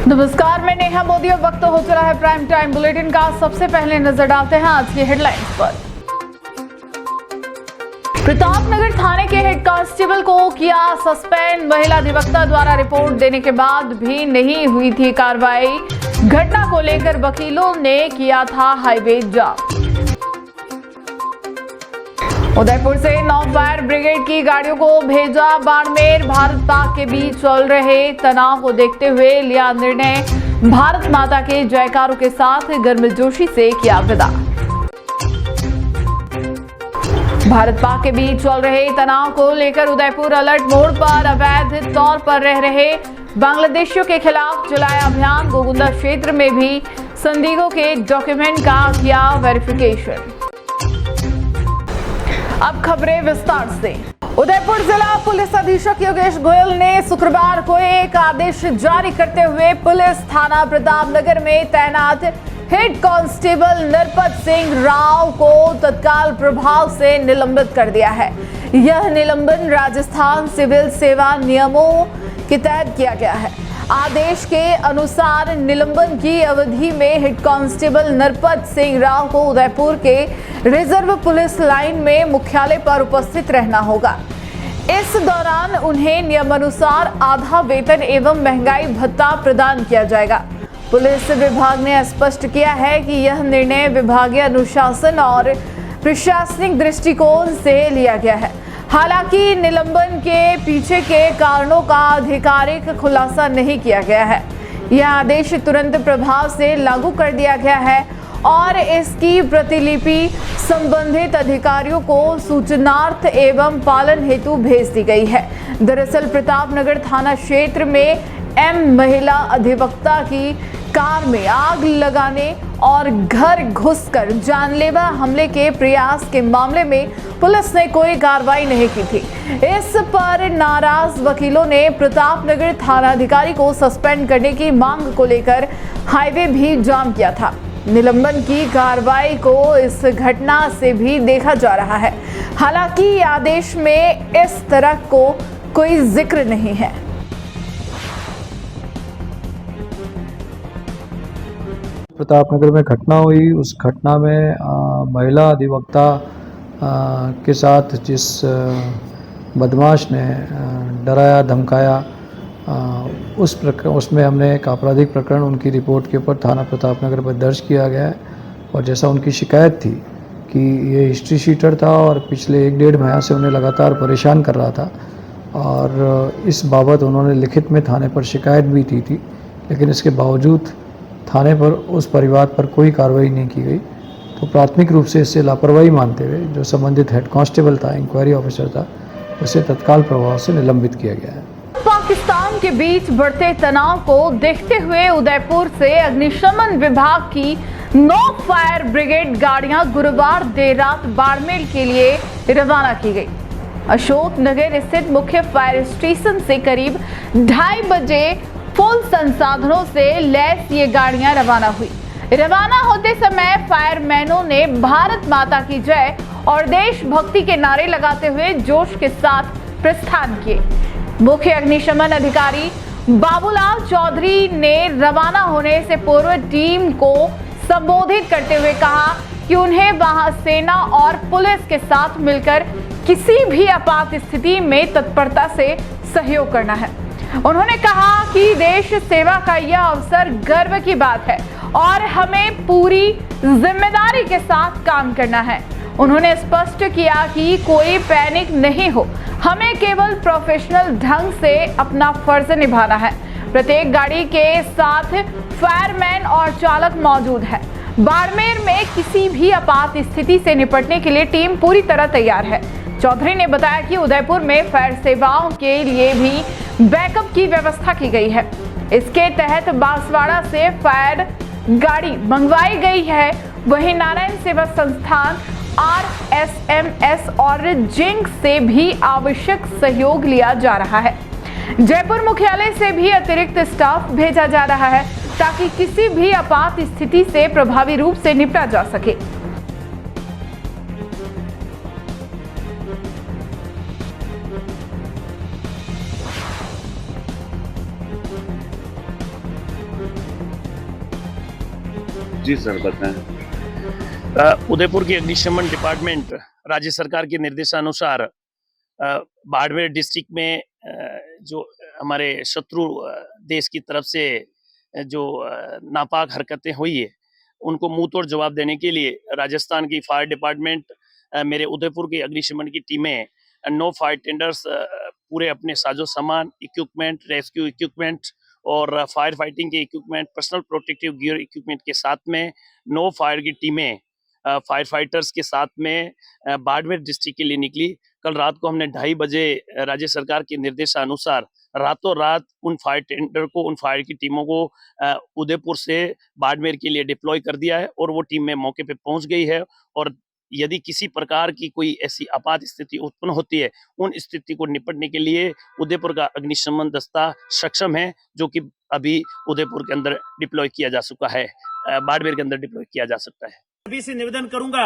नमस्कार, मैं नेहा मोदी और वक्त हो चला है प्राइम टाइम बुलेटिन का। सबसे पहले नजर डालते हैं आज की हेडलाइंस पर। प्रतापनगर थाने के हेड कांस्टेबल को किया सस्पेंड। महिला अधिवक्ता द्वारा रिपोर्ट देने के बाद भी नहीं हुई थी कार्रवाई। घटना को लेकर वकीलों ने किया था हाईवे जाम। उदयपुर से 9 फायर ब्रिगेड की गाड़ियों को भेजा बाड़मेर। भारत पाक के बीच चल रहे तनाव को देखते हुए लिया निर्णय। भारत माता के जयकारों के साथ गर्मजोशी से किया विदा। भारत पाक के बीच चल रहे तनाव को लेकर उदयपुर अलर्ट मोड पर। अवैध तौर पर रह रहे बांग्लादेशियों के खिलाफ चलाया अभियान। गोगुंदा क्षेत्र में भी संदिग्धों के डॉक्यूमेंट का किया वेरिफिकेशन। अब खबरें विस्तार से। उदयपुर जिला पुलिस अधीक्षक योगेश गोयल ने शुक्रवार को एक आदेश जारी करते हुए पुलिस थाना प्रतापनगर में तैनात हेड कांस्टेबल नरपत सिंह राव को तत्काल प्रभाव से निलंबित कर दिया है। यह निलंबन राजस्थान सिविल सेवा नियमों के तहत किया गया है। आदेश के अनुसार निलंबन की अवधि में हेड कांस्टेबल नरपत सिंह राव को उदयपुर के रिजर्व पुलिस लाइन में मुख्यालय पर उपस्थित रहना होगा। इस दौरान उन्हें नियमानुसार आधा वेतन एवं महंगाई भत्ता प्रदान किया जाएगा। पुलिस विभाग ने स्पष्ट किया है कि यह निर्णय विभागीय अनुशासन और प्रशासनिक दृष्टिकोण से लिया गया है। हालांकि निलंबन के पीछे के कारणों का आधिकारिक खुलासा नहीं किया गया है। यह आदेश तुरंत प्रभाव से लागू कर दिया गया है और इसकी प्रतिलिपि संबंधित अधिकारियों को सूचनार्थ एवं पालन हेतु भेज दी गई है। दरअसल प्रतापनगर थाना क्षेत्र में महिला अधिवक्ता की कार में आग लगाने और घर घुसकर जानलेवा हमले के प्रयास के मामले में पुलिस ने कोई कार्रवाई नहीं की थी। इस पर नाराज वकीलों ने प्रतापनगर थानाधिकारी को सस्पेंड करने की मांग को लेकर हाईवे भी जाम किया था। निलंबन की कार्रवाई को इस घटना से भी देखा जा रहा है। हालांकि आदेश में इस तरह को कोई जिक्र नहीं है। प्रतापनगर में घटना हुई, उस घटना में महिला अधिवक्ता के साथ जिस बदमाश ने डराया धमकाया, उसमें हमने एक आपराधिक प्रकरण उनकी रिपोर्ट के ऊपर थाना प्रतापनगर पर दर्ज किया गया है। और जैसा उनकी शिकायत थी कि ये हिस्ट्री शीटर था और पिछले 1-1.5 महीने से उन्हें लगातार परेशान कर रहा था और इस बाबत उन्होंने लिखित में थाने पर शिकायत भी दी थी, लेकिन इसके बावजूद थाने पर उस परिवार पर कोई कार्रवाई नहीं की गई। तो प्राथमिक रूप से इससे लापरवाही मानते हुए जो संबंधित हेड कांस्टेबल था, इंक्वायरी ऑफिसर था, उसे तत्काल प्रभाव से निलंबित किया गया है। पाकिस्तान के बीच बढ़ते तनाव को देखते हुए उदयपुर से अग्निशमन विभाग की 9 फायर ब्रिगेड गाड़ियां गुरुवार देर रात बाड़मेर के लिए रवाना की गई। अशोक नगर स्थित मुख्य फायर स्टेशन से करीब 2:30 बजे फुल संसाधनों से लैस ये गाड़ियां रवाना हुई। रवाना होते समय फायरमैनों ने भारत माता की जय और देशभक्ति के नारे लगाते हुए जोश के साथ प्रस्थान किए। मुख्य अग्निशमन अधिकारी बाबूलाल चौधरी ने रवाना होने से पूर्व टीम को संबोधित करते हुए कहा कि उन्हें वहां सेना और पुलिस के साथ मिलकर किसी भी आपात स्थिति में तत्परता से सहयोग करना है। उन्होंने कहा कि देश सेवा का यह अवसर गर्व की बात है और हमें पूरी जिम्मेदारी के साथ काम करना है। उन्होंने स्पष्ट किया कि कोई पैनिक नहीं हो, हमें केवल प्रोफेशनल ढंग से अपना फर्ज निभाना है। प्रत्येक गाड़ी के साथ फायरमैन और चालक मौजूद है। बाड़मेर में किसी भी आपात स्थिति से निपटने के लिए टीम पूरी तरह तैयार है। चौधरी ने बताया कि उदयपुर में फायर सेवाओं के लिए भी बैकअप की व्यवस्था की गई है। इसके तहत बांसवाड़ा से फायर गाड़ी मंगवाई गई है। वहीं नारायण सेवा संस्थान, RSMS और जिंक से भी आवश्यक सहयोग लिया जा रहा है। जयपुर मुख्यालय से भी अतिरिक्त स्टाफ भेजा जा रहा है ताकि किसी भी आपात स्थिति से प्रभावी रूप से निपटा जा सके। जी सर बताएं। उदयपुर की अग्निशमन डिपार्टमेंट राज्य सरकार के निर्देशानुसार बाड़मेर डिस्ट्रिक्ट में जो हमारे शत्रु देश की तरफ से जो नापाक हरकतें हुई है उनको मुंह तोड़ जवाब देने के लिए राजस्थान की फायर डिपार्टमेंट, मेरे उदयपुर की अग्निशमन की टीमें 9 फायर टेंडर्स पूरे अपने साजो सामान, इक्विपमेंट, रेस्क्यू इक्विपमेंट और फायर फाइटिंग के equipment, personal protective gear equipment के साथ में 9 फायर की टीमें फायर फाइटर्स के साथ में बाड़मेर डिस्ट्रिक्ट के लिए निकली। कल रात को हमने 2:30 बजे राज्य सरकार के निर्देशानुसार रातों रात उन फायर टेंडर को, उन फायर की टीमों को उदयपुर से बाड़मेर के लिए डिप्लॉय कर दिया है और वो टीम में मौके पे पहुंच गई है। और यदि किसी प्रकार की कोई ऐसी आपात स्थिति उत्पन्न होती है, उन स्थिति को निपटने के लिए उदयपुर का अग्निशमन दस्ता सक्षम है, जो कि अभी उदयपुर के अंदर डिप्लॉय किया जा चुका है, बाड़मेर के अंदर डिप्लॉय किया जा सकता है। अभी से निवेदन करूंगा,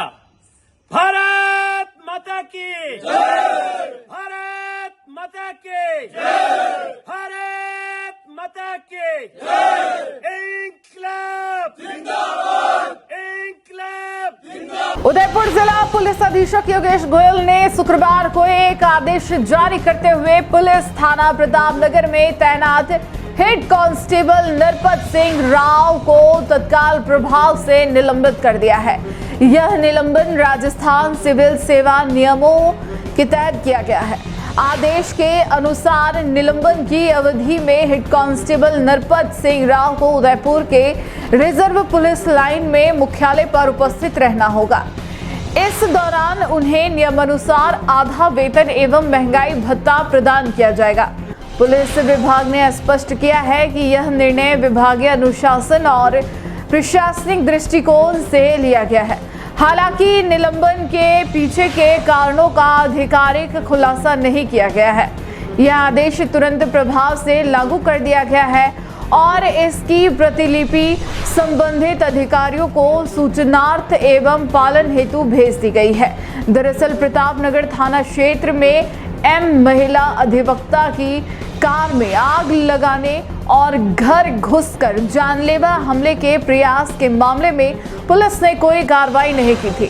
भारत माता की जय, भारत माता की जय, भारत माता की जय, इंकलाब जिंदाबाद, इंकलाब जिंदाबाद। उदयपुर जिला पुलिस अधीक्षक योगेश गोयल ने शुक्रवार को एक आदेश जारी करते हुए पुलिस थाना प्रतापनगर में तैनात हेड कांस्टेबल नरपत सिंह राव को तत्काल प्रभाव से निलंबित कर दिया है। यह निलंबन राजस्थान सिविल सेवा नियमों के तहत किया गया है। आदेश के अनुसार निलंबन की अवधि में हेड कांस्टेबल नरपत सिंह राव को उदयपुर के रिजर्व पुलिस लाइन में मुख्यालय पर उपस्थित रहना होगा। इस दौरान उन्हें नियमानुसार आधा वेतन एवं महंगाई भत्ता प्रदान किया जाएगा। पुलिस विभाग ने स्पष्ट किया है कि यह निर्णय विभागीय अनुशासन और प्रशासनिक दृष्टिकोण से लिया गया है। हालांकि निलंबन के पीछे के कारणों का आधिकारिक खुलासा नहीं किया गया है। यह आदेश तुरंत प्रभाव से लागू कर दिया गया है और इसकी प्रतिलिपि संबंधित अधिकारियों को सूचनार्थ एवं पालन हेतु भेज दी गई है। दरअसल प्रतापनगर थाना क्षेत्र में महिला अधिवक्ता की कार में आग लगाने और घर घुसकर जानलेवा हमले के प्रयास के मामले में पुलिस ने कोई कार्रवाई नहीं की थी।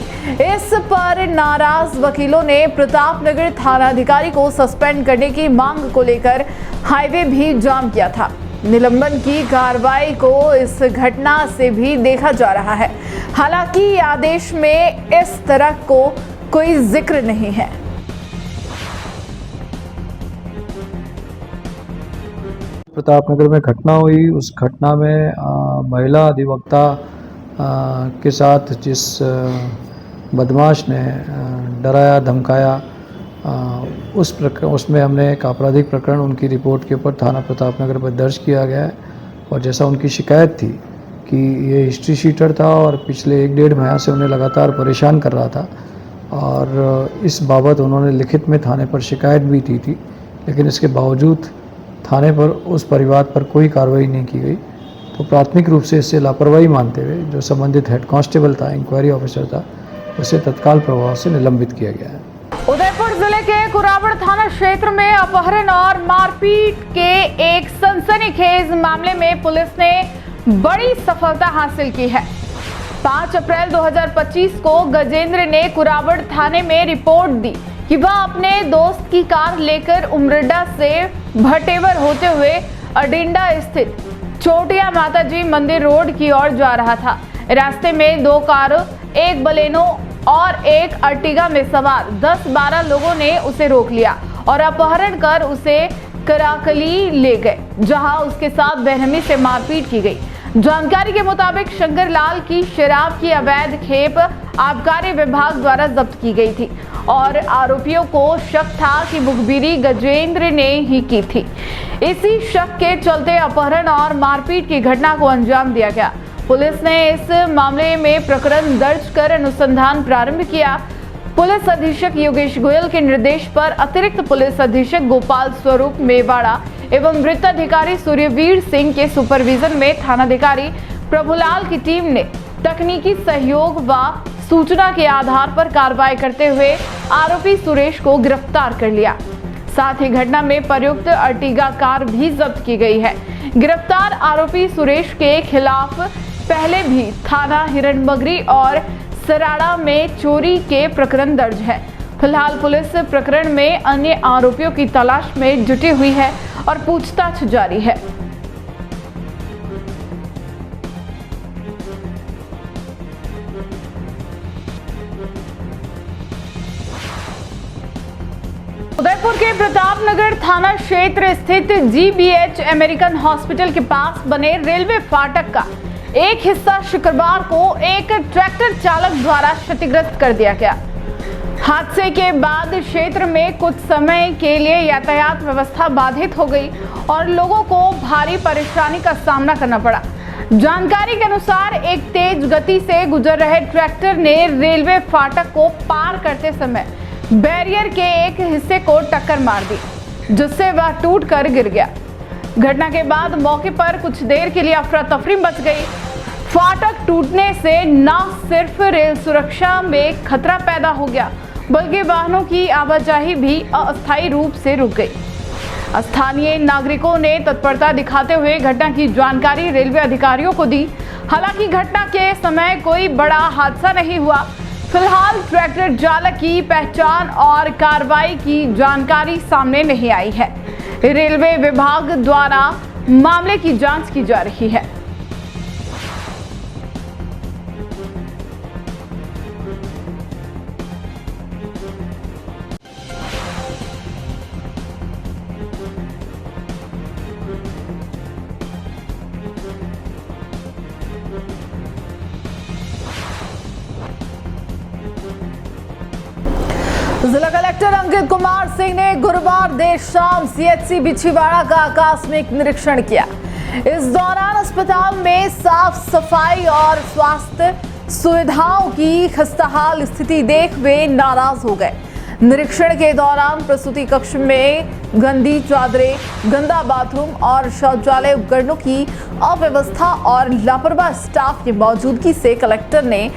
इस पर नाराज वकीलों ने प्रतापनगर थानाधिकारी को सस्पेंड करने की मांग को लेकर हाईवे भी जाम किया था। निलंबन की कार्रवाई को इस घटना से भी देखा जा रहा है। हालांकि आदेश में इस तरह को कोई जिक्र नहीं है। प्रतापनगर में घटना हुई, उस घटना में महिला अधिवक्ता के साथ जिस बदमाश ने डराया धमकाया, उसमें हमने एक आपराधिक प्रकरण उनकी रिपोर्ट के ऊपर थाना प्रतापनगर पर दर्ज किया गया है। और जैसा उनकी शिकायत थी कि ये हिस्ट्री शीटर था और पिछले 1-1.5 महीना से उन्हें लगातार परेशान कर रहा था और इस बाबत उन्होंने लिखित में थाने पर शिकायत भी दी थी, लेकिन इसके बावजूद थाने पर उस परिवार पर कोई कार्रवाई नहीं की गई। तो प्राथमिक रूप से इससे लापरवाही मानते हुए जो संबंधित हेड कांस्टेबल था, इंक्वायरी ऑफिसर था, उसे तत्काल प्रभाव से निलंबित किया गया है। उदयपुर जिले के कुराबड़ थाना क्षेत्र में अपहरण और मारपीट के एक सनसनीखेज मामले में पुलिस ने बड़ी सफलता हासिल की है। 5 अप्रैल 2025 को गजेंद्र ने कुराबड़ थाने में रिपोर्ट दी कि वह अपने दोस्त की कार लेकर उमरडा से भटेवर होते हुए अडिंडा स्थित चोटिया माताजी मंदिर रोड की ओर जा रहा था। रास्ते में 2 कारों, एक बलेनो और एक अर्टिगा में सवार 10-12 लोगों ने उसे रोक लिया और अपहरण कर उसे कराकली ले गए, जहां उसके साथ बेरहमी से मारपीट की गई। जानकारी के मुताबिक शंकर लाल की शराब की अवैध खेप आबकारी विभाग द्वारा जब्त की गई थी और आरोपियों को शक था कि मुखबिरी गजेंद्र ने ही की थी। इसी शक के चलते अपहरण और मारपीट की घटना को अंजाम दिया गया। पुलिस ने इस मामले में प्रकरण दर्ज कर अनुसंधान प्रारंभ किया। पुलिस अधीक्षक योगेश गोयल के निर्देश पर अतिरिक्त पुलिस अधीक्षक गोपाल स्वरूप मेवाड़ा एवं वृत्ताधिकारी सूर्यवीर सिंह के सुपरविजन में थानाधिकारी प्रभुलाल की टीम ने तकनीकी सहयोग व सूचना के आधार पर कार्रवाई करते हुए आरोपी सुरेश को गिरफ्तार कर लिया। साथ ही घटना में प्रयुक्त अर्टिगा कार भी जब्त की गई है। गिरफ्तार आरोपी सुरेश के खिलाफ पहले भी थाना हिरणमगरी और सराड़ा में चोरी के प्रकरण दर्ज है। फिलहाल पुलिस प्रकरण में अन्य आरोपियों की तलाश में जुटी हुई है और पूछताछ जारी है। उदयपुर के प्रतापनगर थाना क्षेत्र स्थित GBH अमेरिकन हॉस्पिटल के पास बने रेलवे फाटक का एक हिस्सा शुक्रवार को एक ट्रैक्टर चालक द्वारा क्षतिग्रस्त कर दिया गया। हादसे के बाद क्षेत्र में कुछ समय के लिए यातायात व्यवस्था बाधित हो गई और लोगों को भारी परेशानी का सामना करना पड़ा। जानकारी के अनुसार एक तेज गति से गुजर रहे ट्रैक्टर ने रेलवे फाटक को पार करते समय बैरियर के एक हिस्से को टक्कर मार दी, जिससे वह टूटकर गिर गया। घटना के बाद मौके पर कुछ देर के लिए अफरा तफरी मच गई। फाटक टूटने से न सिर्फ रेल सुरक्षा में खतरा पैदा हो गया, बल्कि वाहनों की आवाजाही भी अस्थायी रूप से रुक गई। स्थानीय नागरिकों ने तत्परता दिखाते हुए घटना की जानकारी रेलवे अधिकारियों को दी। हालांकि घटना के समय कोई बड़ा हादसा नहीं हुआ। फिलहाल ट्रैक्टर चालक की पहचान और कार्रवाई की जानकारी सामने नहीं आई है। रेलवे विभाग द्वारा मामले की जांच की जा रही है। जिला कलेक्टर अंकित कुमार सिंह ने गुरुवार देर शाम CHC बिछीवाड़ा का आकस्मिक निरीक्षण किया। इस दौरान अस्पताल में साफ सफाई और स्वास्थ्य सुविधाओं की खस्ताहाल स्थिति देख वे नाराज हो गए। निरीक्षण के दौरान प्रसूति कक्ष में गंदी चादरें, गंदा बाथरूम और शौचालय उपकरणों की अव्यवस्था और लापरवाह स्टाफ की मौजूदगी से कलेक्टर ने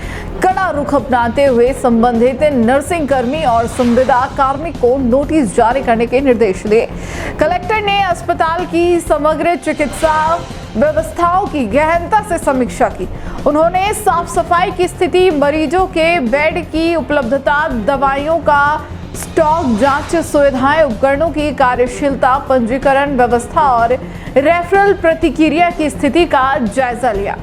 कड़ा रुख अपनाते हुए संबंधित नर्सिंग कर्मी और संविदा कार्मिक को नोटिस जारी करने के निर्देश दिए। कलेक्टर ने अस्पताल की समग्र चिकित्सा व्यवस्थाओं की गहनता से समीक्षा की। उन्होंने साफ सफाई की स्थिति, मरीजों के बेड की उपलब्धता, दवाइयों का स्टॉक, जांच सुविधाएं, उपकरणों की कार्यशीलता, पंजीकरण व्यवस्था और रेफरल प्रतिक्रिया की स्थिति का जायजा लिया।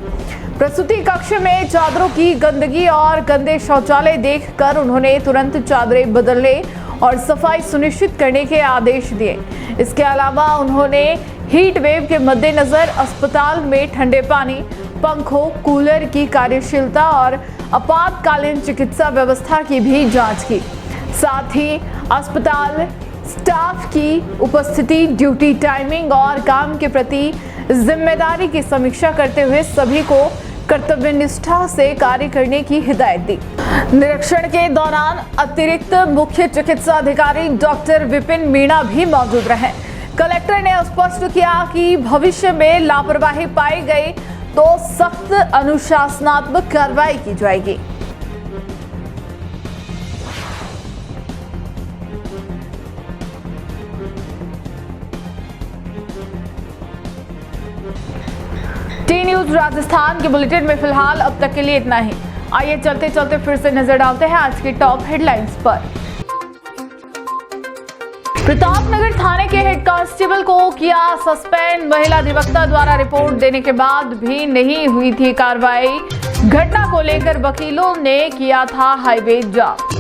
प्रसूति कक्ष में चादरों की गंदगी और गंदे शौचालय देखकर उन्होंने तुरंत चादरें बदलने और सफाई सुनिश्चित करने के आदेश दिए। इसके अलावा उन्होंने हीट वेव के मद्देनजर अस्पताल में ठंडे पानी, पंखों, कूलर की कार्यशीलता और आपातकालीन चिकित्सा व्यवस्था की भी जांच की। साथ ही अस्पताल स्टाफ की उपस्थिति, ड्यूटी टाइमिंग और काम के प्रति जिम्मेदारी की समीक्षा करते हुए सभी को कर्तव्य निष्ठा से कार्य करने की हिदायत दी। निरीक्षण के दौरान अतिरिक्त मुख्य चिकित्सा अधिकारी डॉक्टर विपिन मीणा भी मौजूद रहे। कलेक्टर ने स्पष्ट किया कि भविष्य में लापरवाही पाई गई तो सख्त अनुशासनात्मक कार्रवाई की जाएगी। टी न्यूज राजस्थान के बुलेटिन में फिलहाल अब तक के लिए इतना ही। आइए चलते चलते फिर से नजर डालते हैं आज की टॉप हेडलाइंस पर। प्रतापनगर थाने के हेड कांस्टेबल को किया सस्पेंड। महिला अधिवक्ता द्वारा रिपोर्ट देने के बाद भी नहीं हुई थी कार्रवाई। घटना को लेकर वकीलों ने किया था हाईवे जाम।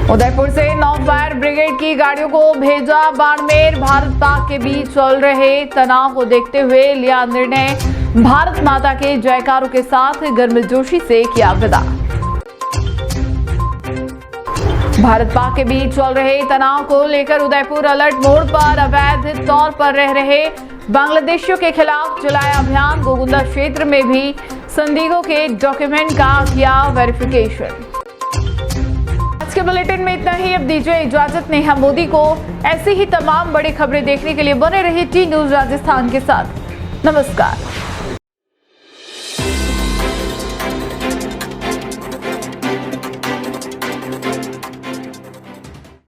उदयपुर से 9 फायर ब्रिगेड की गाड़ियों को भेजा बाड़मेर। भारत पाक के बीच चल रहे तनाव को देखते हुए लिया निर्णय। भारत माता के जयकारों के साथ गर्मजोशी से किया विदा। भारत पाक के बीच चल रहे तनाव को लेकर उदयपुर अलर्ट मोड पर। अवैध तौर पर रह रहे बांग्लादेशियों के खिलाफ चलाया अभियान। गोगुंदा क्षेत्र में भी संदिग्धों के डॉक्यूमेंट का किया वेरिफिकेशन। आज के बुलेटिन में इतना ही। अब दीजिए इजाजत नेहा मोदी को। ऐसी ही तमाम बड़ी खबरें देखने के लिए बने रहिए टी न्यूज राजस्थान के साथ। नमस्कार।